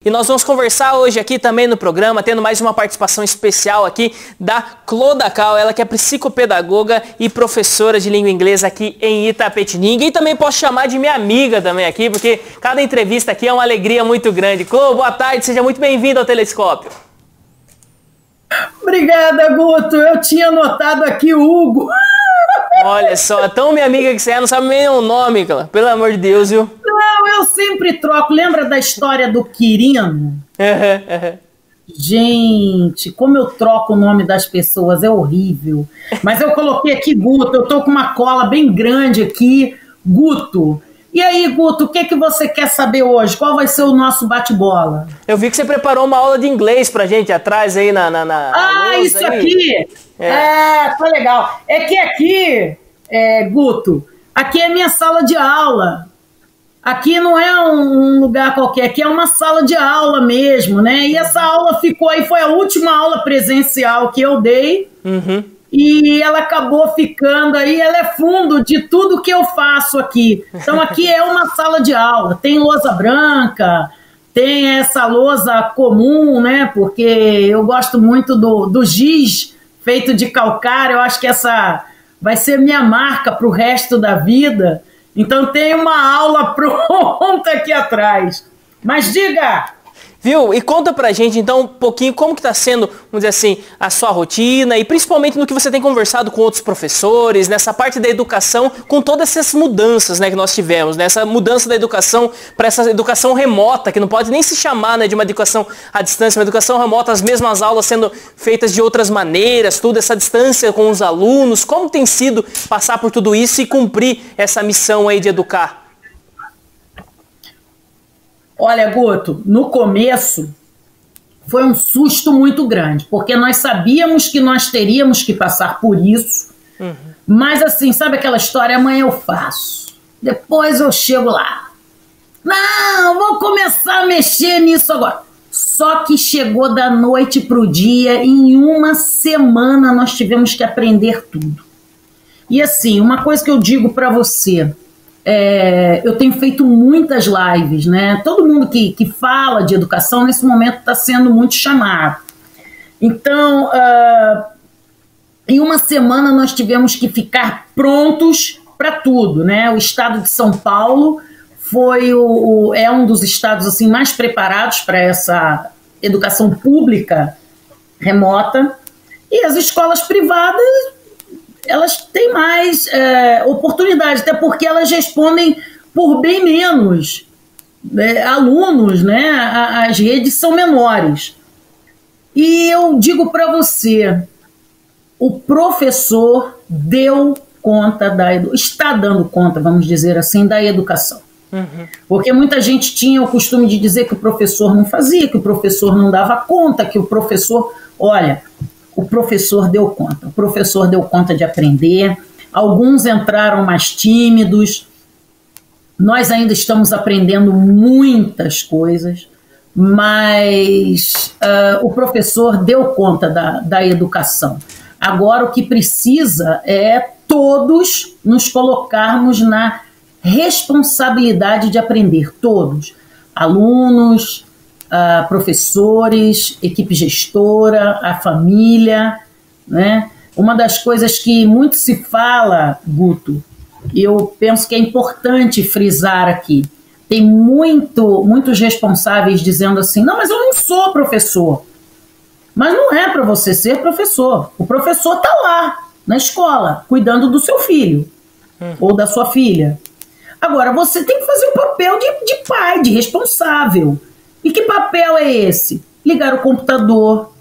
E nós vamos conversar hoje aqui também no programa, tendo mais uma participação especial aqui da Cloda Cal, ela que é psicopedagoga e professora de língua inglesa aqui em Itapetininga. E também posso chamar de minha amiga também aqui, porque cada entrevista aqui é uma alegria muito grande. Clô, boa tarde, seja muito bem-vindo ao Telescópio. Obrigada, Guto. Eu tinha anotado aqui o Hugo. Olha só, tão minha amiga que você é, não sabe nem o nome, Clô. Pelo amor de Deus, viu? Não, eu sempre troco. Lembra da história do Quirino? Gente, como eu troco o nome das pessoas, é horrível. Mas eu coloquei aqui Guto, eu tô com uma cola bem grande aqui, Guto. E aí, Guto, o que que você quer saber hoje? Qual vai ser o nosso bate-bola? Eu vi que você preparou uma aula de inglês pra gente atrás aí na lousa isso aí. aqui? Tá legal. É que aqui, Guto, aqui é minha sala de aula. Aqui não é um lugar qualquer, aqui é uma sala de aula mesmo, né? E essa aula ficou aí, foi a última aula presencial que eu dei. E ela acabou ficando aí, ela é fundo de tudo que eu faço aqui. Então aqui é uma sala de aula, tem lousa branca, tem essa lousa comum, né? Porque eu gosto muito do giz feito de calcário, eu acho que essa vai ser minha marca para o resto da vida. Então tem uma aula pronta aqui atrás. Mas diga! Viu? E conta pra gente então um pouquinho como que tá sendo, vamos dizer assim, a sua rotina e principalmente no que você tem conversado com outros professores, nessa parte da educação, com todas essas mudanças, né, que nós tivemos, né? Essa mudança da educação para essa educação remota, que não pode nem se chamar, né, de uma educação à distância, uma educação remota, as mesmas aulas sendo feitas de outras maneiras, tudo, essa distância com os alunos. Como tem sido passar por tudo isso e cumprir essa missão aí de educar? Olha, Guto, no começo foi um susto muito grande, porque nós sabíamos que nós teríamos que passar por isso, mas assim, sabe aquela história, amanhã eu faço, depois eu chego lá. Não, vou começar a mexer nisso agora. Só que chegou da noite para o dia, em uma semana nós tivemos que aprender tudo. E assim, uma coisa que eu digo para você, eu tenho feito muitas lives, né? Todo mundo que fala de educação nesse momento está sendo muito chamado. Então, em uma semana nós tivemos que ficar prontos para tudo, né? O estado de São Paulo é um dos estados assim mais preparados para essa educação pública remota, e as escolas privadas elas têm mais oportunidade, até porque elas respondem por bem menos alunos, né? As redes são menores. E eu digo para você, o professor deu conta está dando conta, vamos dizer assim, da educação. Porque muita gente tinha o costume de dizer que o professor não fazia, que o professor não dava conta, que o professor... Olha, o professor deu conta. O professor deu conta de aprender. Alguns entraram mais tímidos. Nós ainda estamos aprendendo muitas coisas, mas o professor deu conta da educação. Agora, o que precisa é todos nos colocarmos na responsabilidade de aprender. Todos. Alunos, professores, equipe gestora, a família, né? Uma das coisas que muito se fala, Guto, e eu penso que é importante frisar aqui, tem muitos responsáveis dizendo assim, não, mas eu não sou professor. Mas não é para você ser professor. O professor está lá, na escola, cuidando do seu filho ou da sua filha. Agora, você tem que fazer o papel de pai, de responsável. E que papel é esse? Ligar o computador,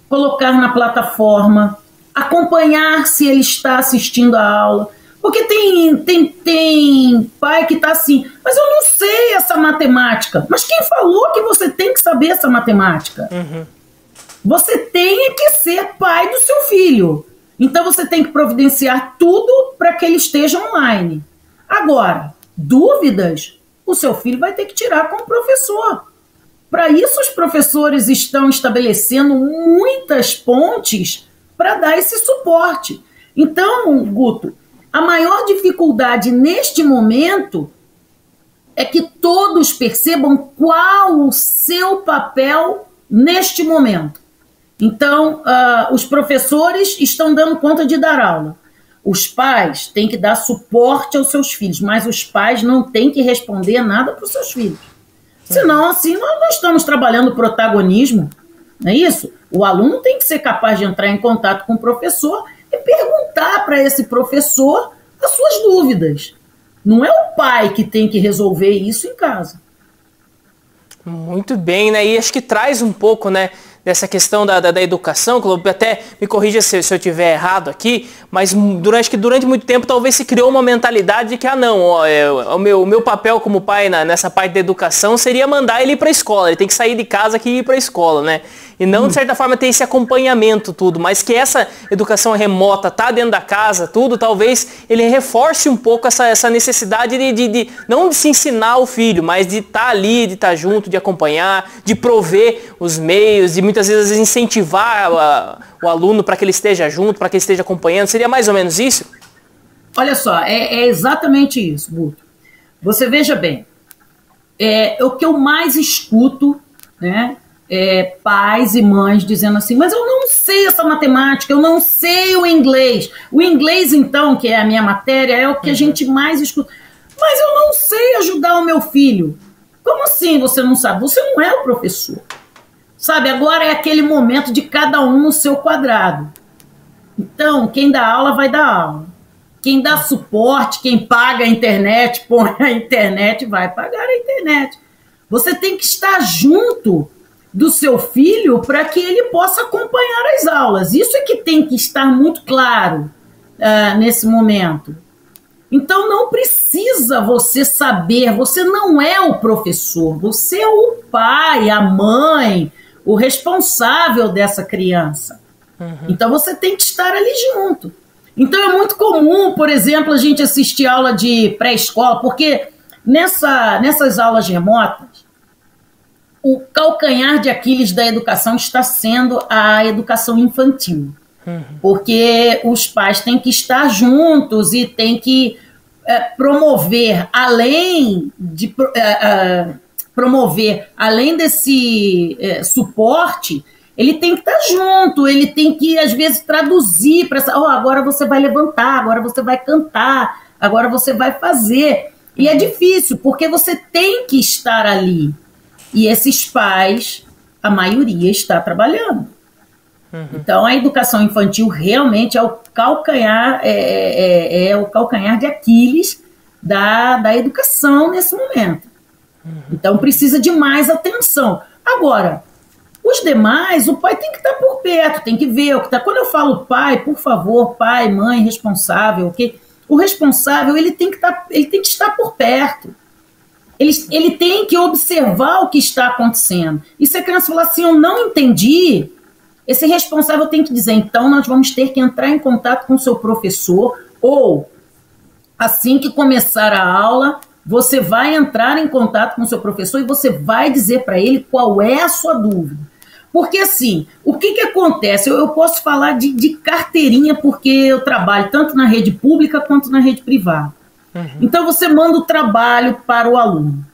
colocar na plataforma, acompanhar se ele está assistindo a aula. Porque tem pai que está assim, mas eu não sei essa matemática. Mas quem falou que você tem que saber essa matemática? Você tem que ser pai do seu filho. Então você tem que providenciar tudo para que ele esteja online. Agora, dúvidas, o seu filho vai ter que tirar com o professor. Para isso, os professores estão estabelecendo muitas pontes para dar esse suporte. Então, Guto, a maior dificuldade neste momento é que todos percebam qual o seu papel neste momento. Então, os professores estão dando conta de dar aula. Os pais têm que dar suporte aos seus filhos, mas os pais não têm que responder nada para os seus filhos. Senão, assim, nós não estamos trabalhando protagonismo, não é isso? O aluno tem que ser capaz de entrar em contato com o professor e perguntar para esse professor as suas dúvidas. Não é o pai que tem que resolver isso em casa. Muito bem, né? E acho que traz um pouco, né, dessa questão da educação, até me corrija se eu estiver errado aqui, mas durante muito tempo talvez se criou uma mentalidade de que, o meu papel como pai nessa parte da educação seria mandar ele ir para a escola, ele tem que sair de casa aqui e ir para a escola, né? E não, de certa forma, ter esse acompanhamento, tudo, mas que essa educação remota tá dentro da casa, tudo, talvez ele reforce um pouco essa necessidade não de se ensinar o filho, mas de estar ali, de estar junto, de acompanhar, de prover os meios, de muitas vezes incentivar o aluno para que ele esteja junto, para que ele esteja acompanhando. Seria mais ou menos isso? Olha só, é exatamente isso, Guto. Você veja bem, o que eu mais escuto, né? Pais e mães dizendo assim, mas eu não sei essa matemática, eu não sei o inglês. O inglês, então, que é a minha matéria, é o que a gente mais escuta. Mas eu não sei ajudar o meu filho. Como assim você não sabe? Você não é o professor. Sabe, agora é aquele momento de cada um no seu quadrado. Então, quem dá aula vai dar aula. Quem dá suporte, quem paga a internet, põe a internet, vai pagar a internet. Você tem que estar junto do seu filho para que ele possa acompanhar as aulas. Isso é que tem que estar muito claro nesse momento. Então não precisa você saber, você não é o professor, você é o pai, a mãe, o responsável dessa criança. Então você tem que estar ali junto. Então é muito comum, por exemplo, a gente assistir aula de pré-escola, porque nessas aulas remotas, o calcanhar de Aquiles da educação está sendo a educação infantil. Porque os pais têm que estar juntos e têm que promover, além desse suporte, ele tem que estar junto, ele tem que, às vezes, traduzir para essa, agora você vai levantar, agora você vai cantar, agora você vai fazer. E é difícil, porque você tem que estar ali. E esses pais, a maioria está trabalhando. Então, a educação infantil realmente é o calcanhar, o calcanhar de Aquiles da educação nesse momento. Então, precisa de mais atenção. Agora, os demais, o pai tem que estar por perto, tem que ver o que está. Quando eu falo pai, por favor, pai, mãe, responsável, ok? O responsável, ele tem que estar por perto. Ele tem que observar o que está acontecendo. E se a criança falar assim, eu não entendi, esse responsável tem que dizer, então nós vamos ter que entrar em contato com o seu professor, ou assim que começar a aula, você vai entrar em contato com o seu professor e você vai dizer para ele qual é a sua dúvida. Porque assim, o que acontece? Eu posso falar de carteirinha, porque eu trabalho tanto na rede pública quanto na rede privada. Então você manda o trabalho para o aluno.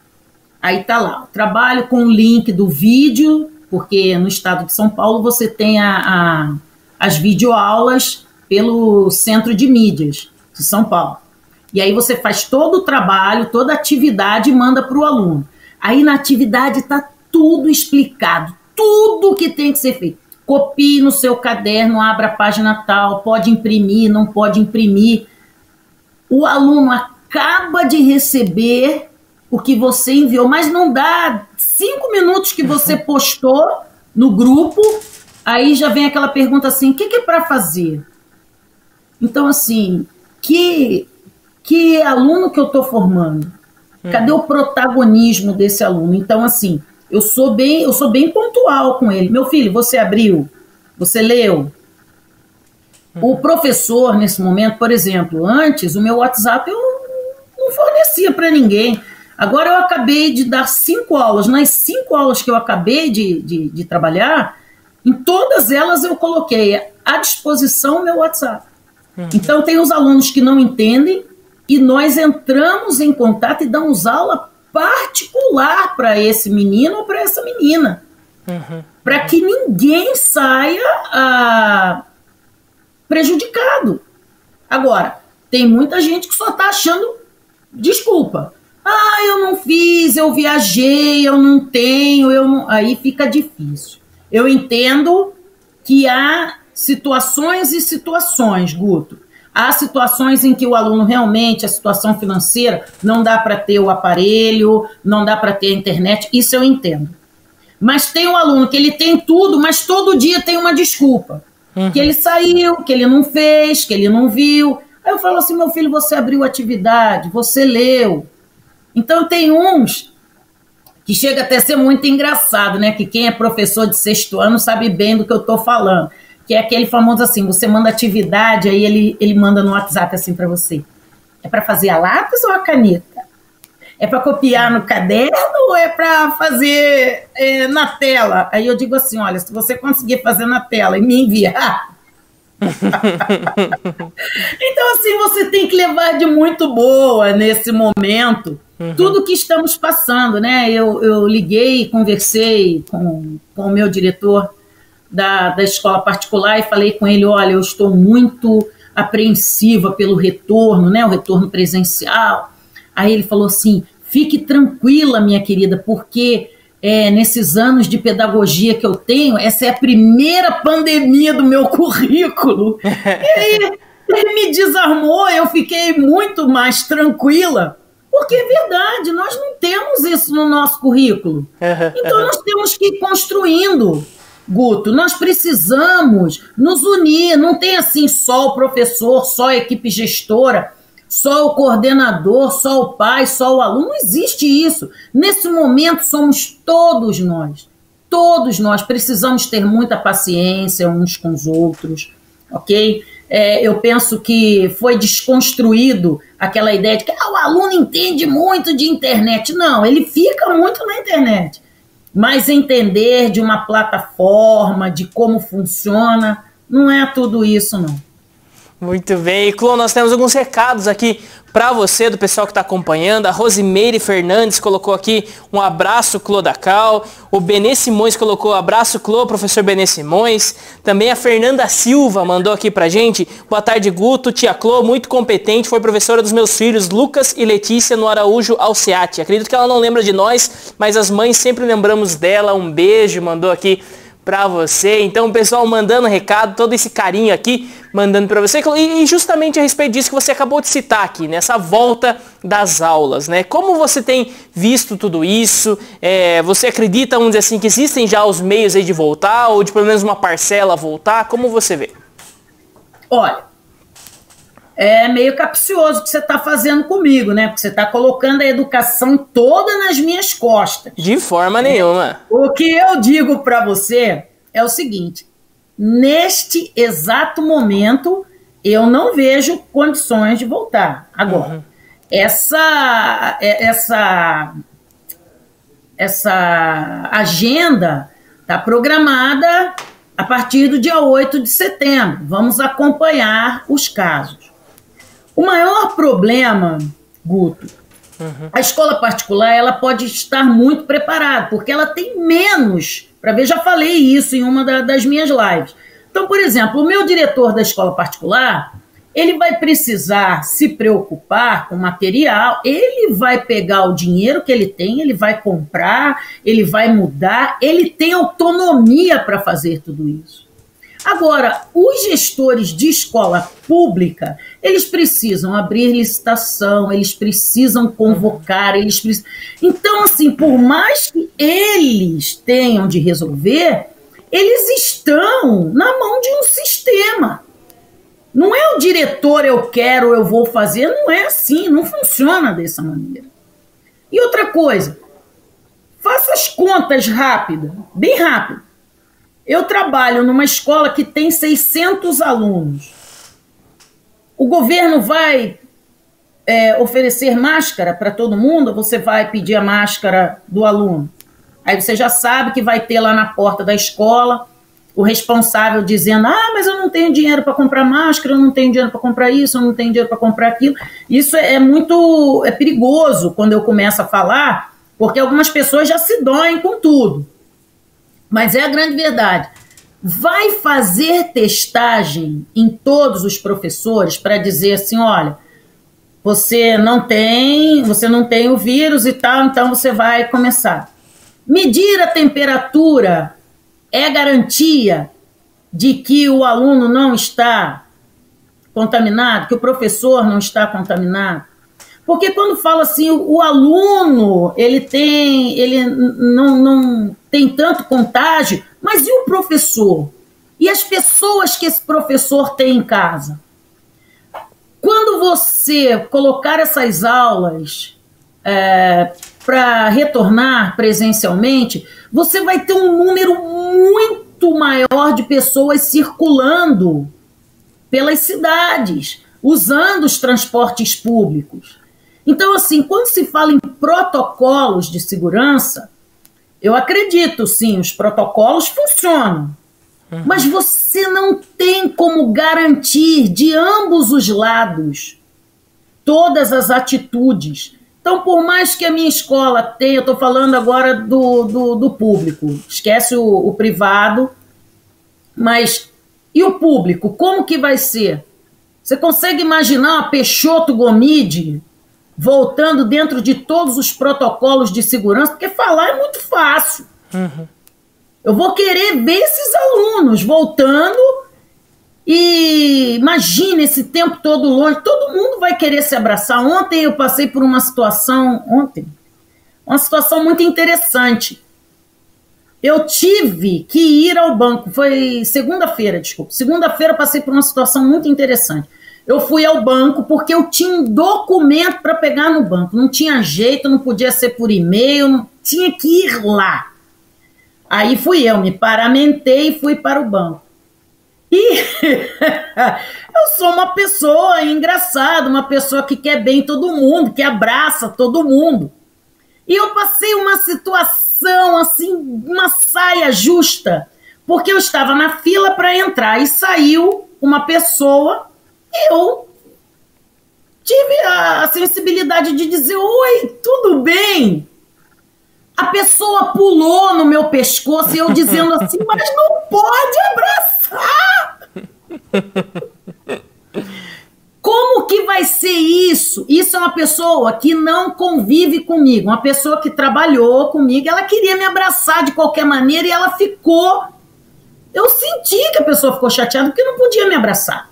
Aí está lá, o trabalho com o link do vídeo, porque no estado de São Paulo você tem as videoaulas pelo Centro de Mídias de São Paulo. E aí você faz todo o trabalho, toda a atividade e manda para o aluno. Aí na atividade está tudo explicado, tudo que tem que ser feito. Copie no seu caderno, abra a página tal, pode imprimir, não pode imprimir. O aluno acaba de receber o que você enviou, mas não dá 5 minutos que você postou no grupo, aí já vem aquela pergunta assim, o que é para fazer? Então, assim, que aluno que eu estou formando? Cadê o protagonismo desse aluno? Então, assim, eu sou bem pontual com ele. Meu filho, você abriu? Você leu? O professor, nesse momento, por exemplo, antes, o meu WhatsApp eu não fornecia para ninguém. Agora eu acabei de dar 5 aulas. Nas 5 aulas que eu acabei de trabalhar, em todas elas eu coloquei à disposição o meu WhatsApp. Então tem os alunos que não entendem e nós entramos em contato e damos aula particular para esse menino ou para essa menina. Para que ninguém saia prejudicado. Agora, tem muita gente que só está achando desculpa. Ah, eu não fiz, eu viajei, eu não tenho, eu não... Aí fica difícil. Eu entendo que há situações e situações, Guto. Há situações em que o aluno realmente, a situação financeira, não dá para ter o aparelho, não dá para ter a internet, isso eu entendo. Mas tem um aluno que ele tem tudo, mas todo dia tem uma desculpa. Que ele saiu, que ele não fez, que ele não viu. Aí eu falo assim, meu filho, você abriu atividade, você leu. Então tem uns que chega até a ser muito engraçado, né? Que quem é professor de 6º ano sabe bem do que eu estou falando. Que é aquele famoso assim, você manda atividade, aí ele manda no WhatsApp assim para você. É para fazer a lápis ou a caneta? É para copiar no caderno ou é para fazer na tela? Aí eu digo assim, olha, se você conseguir fazer na tela e me enviar... Então assim, você tem que levar de muito boa nesse momento tudo que estamos passando, né? Eu liguei e conversei com o meu diretor da escola particular e falei com ele, olha, eu estou muito apreensiva pelo retorno, né? O retorno presencial. Aí ele falou assim, fique tranquila, minha querida, porque nesses anos de pedagogia que eu tenho, essa é a primeira pandemia do meu currículo. E aí ele me desarmou, eu fiquei muito mais tranquila, porque é verdade, nós não temos isso no nosso currículo. Então nós temos que ir construindo, Guto, nós precisamos nos unir, não tem assim só o professor, só a equipe gestora, só o coordenador, só o pai, só o aluno, não existe isso. Nesse momento somos todos nós precisamos ter muita paciência uns com os outros, ok? Eu penso que foi desconstruído aquela ideia de que o aluno entende muito de internet. Não, ele fica muito na internet, mas entender de uma plataforma, de como funciona, não é tudo isso não. Muito bem, e Clô, nós temos alguns recados aqui para você, do pessoal que está acompanhando. A Rosimeire Fernandes colocou aqui um abraço, Clô da Cal. O Benê Simões colocou abraço, Clô, professor Benê Simões. Também a Fernanda Silva mandou aqui pra gente. Boa tarde, Guto, tia Clô, muito competente, foi professora dos meus filhos Lucas e Letícia no Araújo Alceati. Acredito que ela não lembra de nós, mas as mães sempre lembramos dela. Um beijo, mandou aqui pra você. Então o pessoal mandando recado, todo esse carinho aqui, mandando pra você. E justamente a respeito disso que você acabou de citar aqui, nessa volta das aulas, né? Como você tem visto tudo isso? Você acredita, vamos dizer assim, que existem já os meios aí de voltar, ou de pelo menos uma parcela voltar? Como você vê? Olha, é meio capcioso o que você está fazendo comigo, né? Porque você está colocando a educação toda nas minhas costas. De forma nenhuma. O que eu digo para você é o seguinte, neste exato momento, eu não vejo condições de voltar. Agora, essa agenda está programada a partir do dia 8 de setembro. Vamos acompanhar os casos. O maior problema, Guto, a escola particular ela pode estar muito preparada, porque ela tem menos, para ver, já falei isso em uma das minhas lives. Então, por exemplo, o meu diretor da escola particular, ele vai precisar se preocupar com material, ele vai pegar o dinheiro que ele tem, ele vai comprar, ele vai mudar, ele tem autonomia para fazer tudo isso. Agora, os gestores de escola pública, eles precisam abrir licitação, eles precisam convocar, Então, assim, por mais que eles tenham de resolver, eles estão na mão de um sistema. Não é o diretor, eu quero, eu vou fazer, não é assim, não funciona dessa maneira. E outra coisa, faça as contas rápidas, bem rápido. Eu trabalho numa escola que tem 600 alunos. O governo vai oferecer máscara para todo mundo? Ou você vai pedir a máscara do aluno? Aí você já sabe que vai ter lá na porta da escola o responsável dizendo, mas eu não tenho dinheiro para comprar máscara, eu não tenho dinheiro para comprar isso, eu não tenho dinheiro para comprar aquilo. Isso é muito perigoso quando eu começo a falar, porque algumas pessoas já se doem com tudo. Mas é a grande verdade. Vai fazer testagem em todos os professores para dizer assim, olha, você não tem o vírus e tal, então você vai começar. Medir a temperatura é garantia de que o aluno não está contaminado, que o professor não está contaminado? Porque quando fala assim, o aluno, ele não tem tanto contágio, mas e o professor? E as pessoas que esse professor tem em casa? Quando você colocar essas aulas para retornar presencialmente, você vai ter um número muito maior de pessoas circulando pelas cidades, usando os transportes públicos. Então, assim, quando se fala em protocolos de segurança, eu acredito, sim, os protocolos funcionam. Mas você não tem como garantir de ambos os lados todas as atitudes. Então, por mais que a minha escola tenha, eu estou falando agora do público, esquece o privado, mas e o público? Como que vai ser? Você consegue imaginar uma Peixoto Gomide voltando dentro de todos os protocolos de segurança? Porque falar é muito fácil. Eu vou querer ver esses alunos voltando e imagina esse tempo todo longe, todo mundo vai querer se abraçar. Ontem eu passei por uma situação, uma situação muito interessante. Eu tive que ir ao banco, foi segunda-feira, desculpa. Segunda-feira eu passei por uma situação muito interessante. Eu fui ao banco porque eu tinha um documento para pegar no banco. Não tinha jeito, não podia ser por e-mail, tinha que ir lá. Aí fui eu, me paramentei e fui para o banco. E eu sou uma pessoa engraçada, uma pessoa que quer bem todo mundo, que abraça todo mundo. E eu passei uma situação, assim, uma saia justa, porque eu estava na fila para entrar e saiu uma pessoa e eu tive a sensibilidade de dizer, oi, tudo bem? A pessoa pulou no meu pescoço e eu dizendo assim, mas não pode abraçar! Como que vai ser isso? Isso é uma pessoa que não convive comigo, uma pessoa que trabalhou comigo, ela queria me abraçar de qualquer maneira e ela ficou... Eu senti que a pessoa ficou chateada porque não podia me abraçar.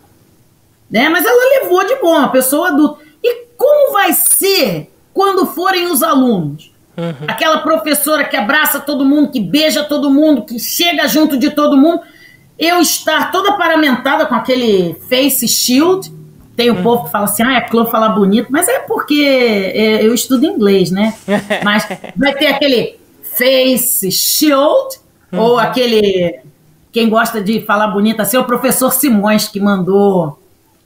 Né? Mas ela levou de bom, uma pessoa adulta. E como vai ser quando forem os alunos? Aquela professora que abraça todo mundo, que beija todo mundo, que chega junto de todo mundo, eu estar toda paramentada com aquele face shield. Tem o povo que fala assim, a Clô fala bonito, mas é porque eu estudo inglês, né? Mas vai ter aquele face shield, ou aquele, quem gosta de falar bonito assim, é o professor Simões, que mandou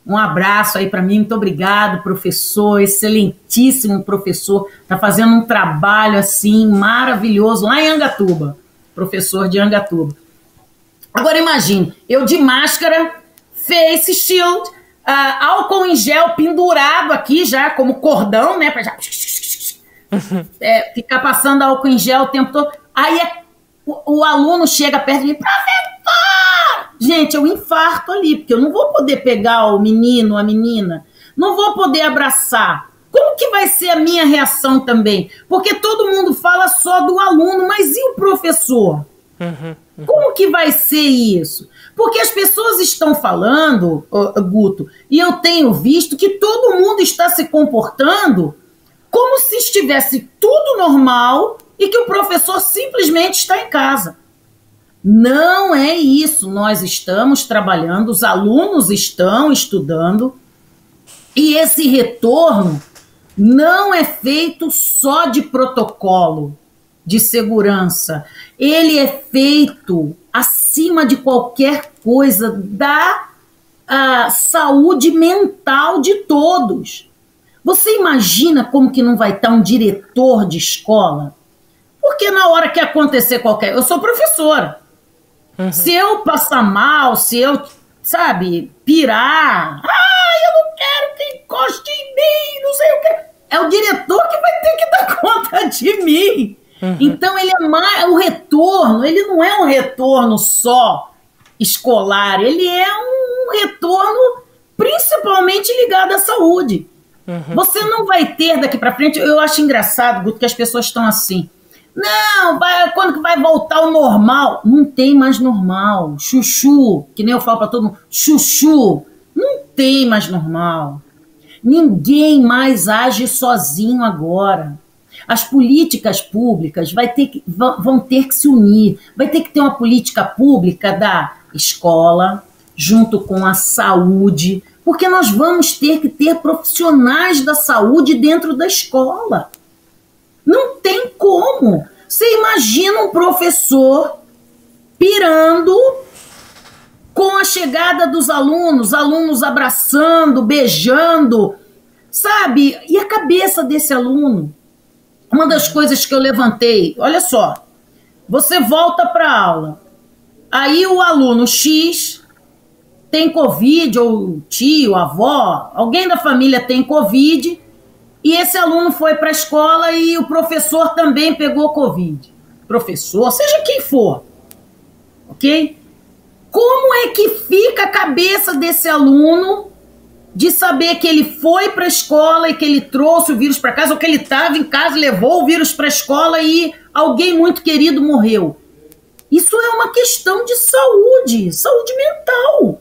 um abraço aí para mim, muito obrigado, professor, excelentíssimo professor, tá fazendo um trabalho assim maravilhoso lá em Angatuba, professor de Angatuba. Agora imagine, eu de máscara, face shield, álcool em gel pendurado aqui já como cordão, né, para já ficar passando álcool em gel o tempo todo. Aí o aluno chega perto de mim, professor! Gente, eu infarto ali, porque eu não vou poder pegar o menino, a menina, não vou poder abraçar. Como que vai ser a minha reação também? Porque todo mundo fala só do aluno, mas e o professor? Como que vai ser isso? Porque as pessoas estão falando, Guto, e eu tenho visto que todo mundo está se comportando como se estivesse tudo normal e que o professor simplesmente está em casa. Não é isso, nós estamos trabalhando, os alunos estão estudando e esse retorno não é feito só de protocolo de segurança, ele é feito acima de qualquer coisa da saúde mental de todos. Você imagina como que não vai estar um diretor de escola? Porque na hora que acontecer qualquer... Eu sou professora. Se eu passar mal, se eu, sabe, pirar, eu não quero que encoste em mim, não sei o que. É o diretor que vai ter que dar conta de mim. Então ele é mais, o retorno, ele não é um retorno só escolar, ele é um retorno principalmente ligado à saúde. Você não vai ter daqui para frente, eu acho engraçado, Guto, que as pessoas estão assim, não, quando que vai voltar ao normal? Não tem mais normal. Chuchu, que nem eu falo para todo mundo, chuchu, não tem mais normal. Ninguém mais age sozinho agora. As políticas públicas vão ter que se unir. Vai ter que ter uma política pública da escola, junto com a saúde, porque nós vamos ter que ter profissionais da saúde dentro da escola. Não tem como. Você imagina um professor pirando com a chegada dos alunos abraçando, beijando, sabe? E a cabeça desse aluno? Uma das coisas que eu levantei, olha só, você volta para a aula, aí o aluno X tem Covid, ou tio, avó, alguém da família tem Covid, e esse aluno foi para a escola e o professor também pegou Covid. Professor, seja quem for, ok? Como é que fica a cabeça desse aluno de saber que ele foi para a escola e que ele trouxe o vírus para casa, ou que ele estava em casa e levou o vírus para a escola e alguém muito querido morreu? Isso é uma questão de saúde mental.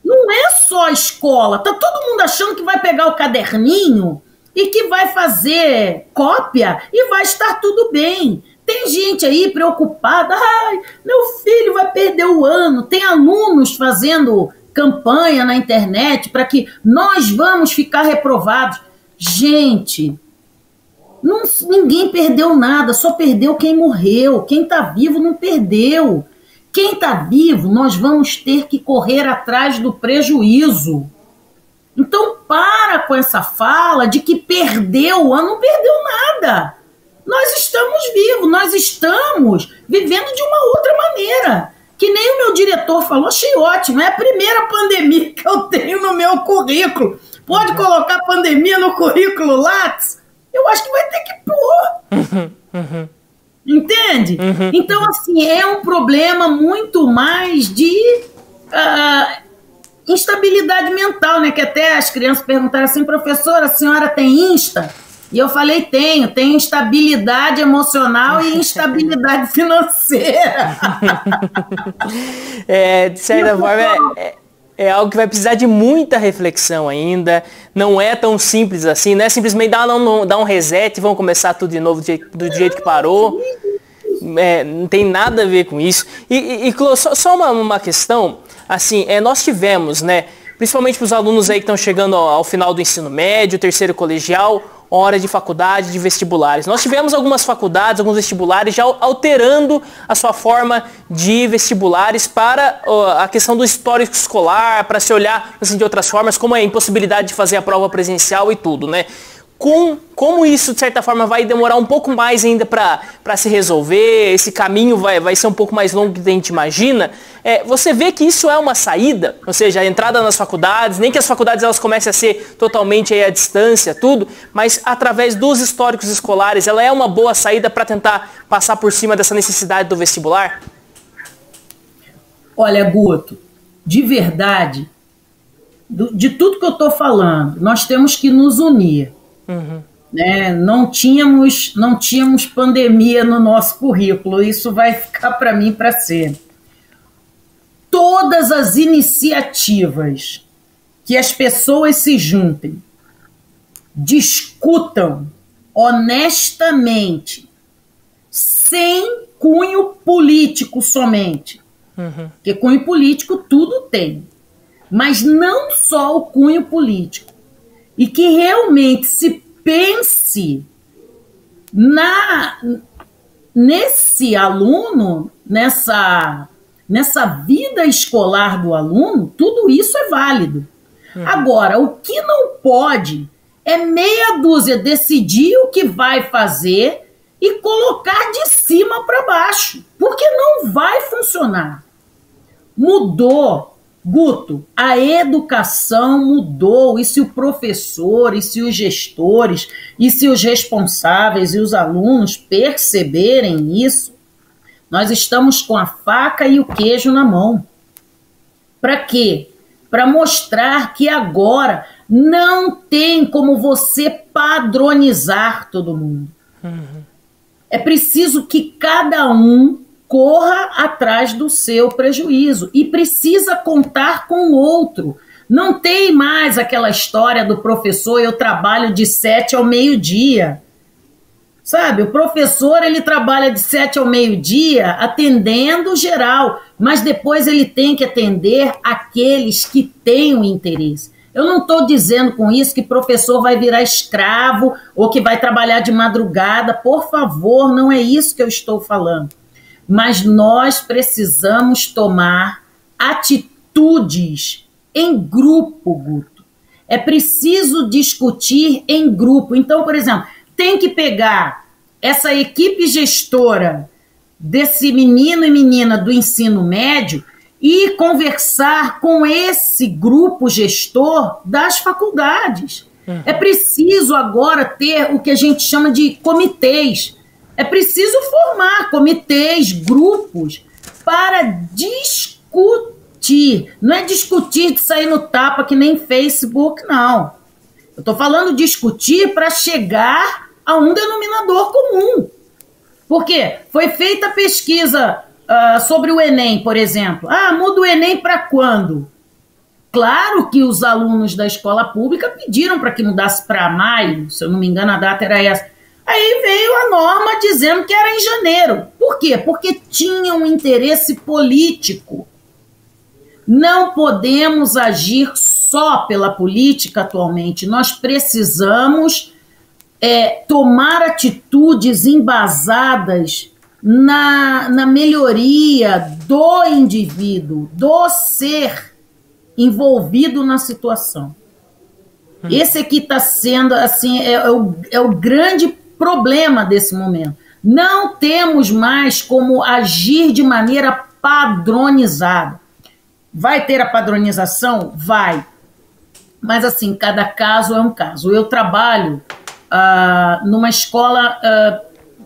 Não é só a escola. Tá todo mundo achando que vai pegar o caderninho e que vai fazer cópia e vai estar tudo bem. Tem gente aí preocupada, meu filho vai perder o ano. Tem alunos fazendo campanha na internet para que nós vamos ficar reprovados. Gente, ninguém perdeu nada, só perdeu quem morreu. Quem está vivo não perdeu. Quem está vivo, nós vamos ter que correr atrás do prejuízo. Então para com essa fala de que perdeu o ano. Não perdeu nada. Nós estamos vivos, nós estamos vivendo de uma outra maneira. Que nem o meu diretor falou, achei ótimo, é a primeira pandemia que eu tenho no meu currículo. Pode colocar pandemia no currículo Lattes? Eu acho que vai ter que pôr. Entende? Então, assim, é um problema muito mais de instabilidade mental, né? Que até as crianças perguntaram assim, professora, a senhora tem Insta? E eu falei, tenho instabilidade emocional e instabilidade financeira. De certa forma, é algo que vai precisar de muita reflexão ainda. Não é tão simples assim, não é simplesmente dar um reset e vamos começar tudo de novo do jeito que parou. Não tem nada a ver com isso. E Clô, só uma questão, assim, nós tivemos, né, principalmente para os alunos aí que estão chegando ao final do ensino médio, terceiro colegial, hora de faculdade, de vestibulares. Nós tivemos algumas faculdades, alguns vestibulares já alterando a sua forma de vestibulares para a questão do histórico escolar, para se olhar assim, de outras formas, como a impossibilidade de fazer a prova presencial e tudo, né? Como isso, de certa forma, vai demorar um pouco mais ainda para se resolver, esse caminho vai ser um pouco mais longo do que a gente imagina, você vê que isso é uma saída, ou seja, a entrada nas faculdades, nem que as faculdades elas comecem a ser totalmente aí à distância, tudo, mas através dos históricos escolares, ela é uma boa saída para tentar passar por cima dessa necessidade do vestibular? Olha, Guto, de verdade, de tudo que eu estou falando, nós temos que nos unir. Né? Não tínhamos pandemia no nosso currículo, isso vai ficar para mim para sempre. Todas as iniciativas que as pessoas se juntem, discutam honestamente, sem cunho político somente, porque cunho político tudo tem, mas não só o cunho político, e que realmente se pense nesse aluno, nessa vida escolar do aluno, tudo isso é válido. Agora, o que não pode é meia dúzia decidir o que vai fazer e colocar de cima para baixo, porque não não vai funcionar. Mudou. Guto, a educação mudou, e se o professor, e se os gestores, e se os responsáveis e os alunos perceberem isso, nós estamos com a faca e o queijo na mão. Para quê? Para mostrar que agora não tem como você padronizar todo mundo. É preciso que cada um corra atrás do seu prejuízo e precisa contar com o outro. Não tem mais aquela história do professor, eu trabalho de 7 ao meio-dia. Sabe, o professor ele trabalha de 7 ao meio-dia atendendo geral, mas depois ele tem que atender aqueles que têm o interesse. Eu não estou dizendo com isso que professor vai virar escravo ou que vai trabalhar de madrugada, por favor, não é isso que eu estou falando. Mas nós precisamos tomar atitudes em grupo, Guto. É preciso discutir em grupo. Então, por exemplo, tem que pegar essa equipe gestora desse menino e menina do ensino médio e conversar com esse grupo gestor das faculdades. É preciso agora ter o que a gente chama de comitês. É preciso formar comitês, grupos, para discutir. Não é discutir de sair no tapa que nem Facebook, não. Eu estou falando discutir para chegar a um denominador comum. Por quê? Foi feita pesquisa sobre o Enem, por exemplo. Muda o Enem para quando? Claro que os alunos da escola pública pediram para que mudasse para maio, se eu não me engano a data era essa. Aí veio a norma dizendo que era em janeiro. Por quê? Porque tinha um interesse político. Não podemos agir só pela política atualmente. Nós precisamos tomar atitudes embasadas na melhoria do indivíduo, do ser envolvido na situação. Esse aqui está sendo assim, é o grande problema desse momento. Não temos mais como agir de maneira padronizada. Vai ter a padronização? Vai. Mas assim, cada caso é um caso. Eu trabalho numa escola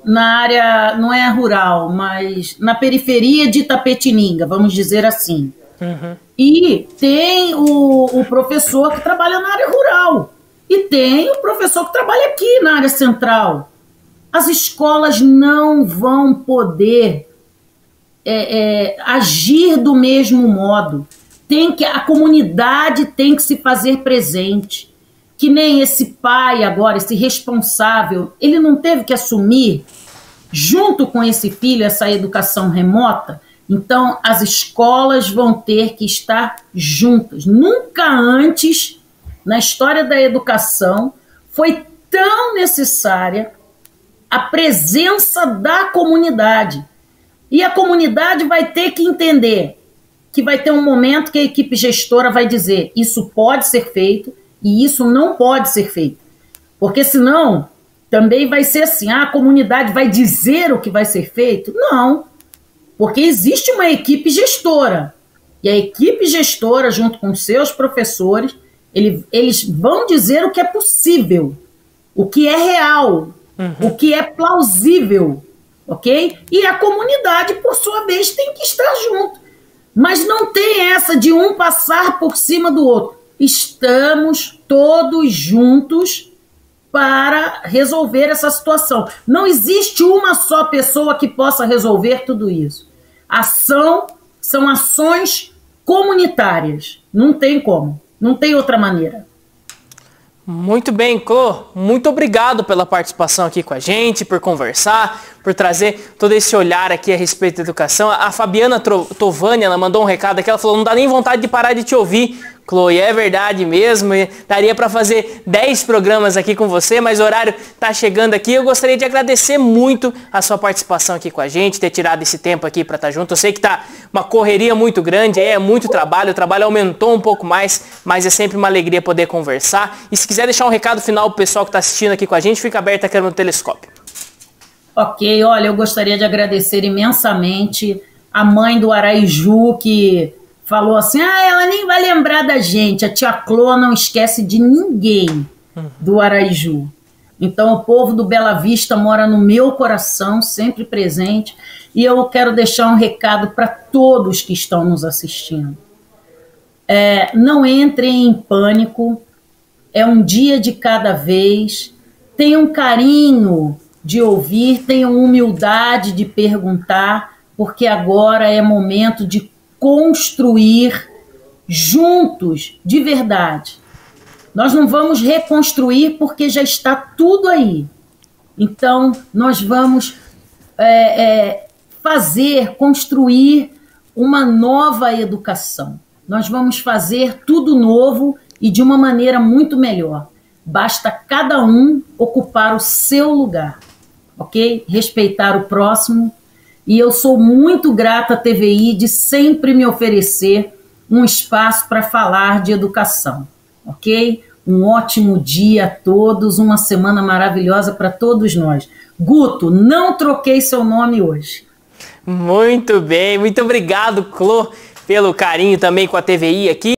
na área, não é rural, mas na periferia de Itapetininga, vamos dizer assim. E tem o professor que trabalha na área rural. E tem o professor que trabalha aqui na área central. As escolas não vão poder agir do mesmo modo. A comunidade tem que se fazer presente. Que nem esse pai agora, esse responsável, ele não teve que assumir, junto com esse filho, essa educação remota. Então, as escolas vão ter que estar juntas. Nunca antes, na história da educação, foi tão necessária a presença da comunidade. E a comunidade vai ter que entender que vai ter um momento que a equipe gestora vai dizer isso pode ser feito e isso não pode ser feito. Porque senão também vai ser assim, a comunidade vai dizer o que vai ser feito? Não, porque existe uma equipe gestora. E a equipe gestora, junto com seus professores, eles vão dizer o que é possível, o que é real, o que é plausível, ok? E a comunidade, por sua vez, tem que estar junto. Mas não tem essa de um passar por cima do outro. Estamos todos juntos para resolver essa situação. Não existe uma só pessoa que possa resolver tudo isso. São ações comunitárias. Não tem como. Não tem outra maneira. Muito bem, Clô. Muito obrigado pela participação aqui com a gente, por conversar, por trazer todo esse olhar aqui a respeito da educação. A Fabiana Tovani, ela mandou um recado aqui, ela falou, não dá nem vontade de parar de te ouvir, Clô, e é verdade mesmo, daria para fazer 10 programas aqui com você, mas o horário tá chegando aqui. Eu gostaria de agradecer muito a sua participação aqui com a gente, ter tirado esse tempo aqui para estar junto. Eu sei que tá uma correria muito grande, é muito trabalho, o trabalho aumentou um pouco mais, mas é sempre uma alegria poder conversar. E se quiser deixar um recado final pro pessoal que está assistindo aqui com a gente, fica aberta a câmera do telescópio. Ok, olha, eu gostaria de agradecer imensamente a mãe do Araiju que falou assim, ela nem vai lembrar da gente, a tia Clô não esquece de ninguém do Araiju. Então o povo do Bela Vista mora no meu coração, sempre presente, e eu quero deixar um recado para todos que estão nos assistindo. Não entrem em pânico, é um dia de cada vez, tenham carinho de ouvir, tenham humildade de perguntar, porque agora é momento de construir juntos, de verdade. Nós não vamos reconstruir porque já está tudo aí. Então, nós vamos construir uma nova educação. Nós vamos fazer tudo novo e de uma maneira muito melhor. Basta cada um ocupar o seu lugar, ok? Respeitar o próximo. E eu sou muito grata à TVI de sempre me oferecer um espaço para falar de educação, ok? Um ótimo dia a todos, uma semana maravilhosa para todos nós. Guto, não troquei seu nome hoje. Muito bem, muito obrigado, Clô, pelo carinho também com a TVI aqui.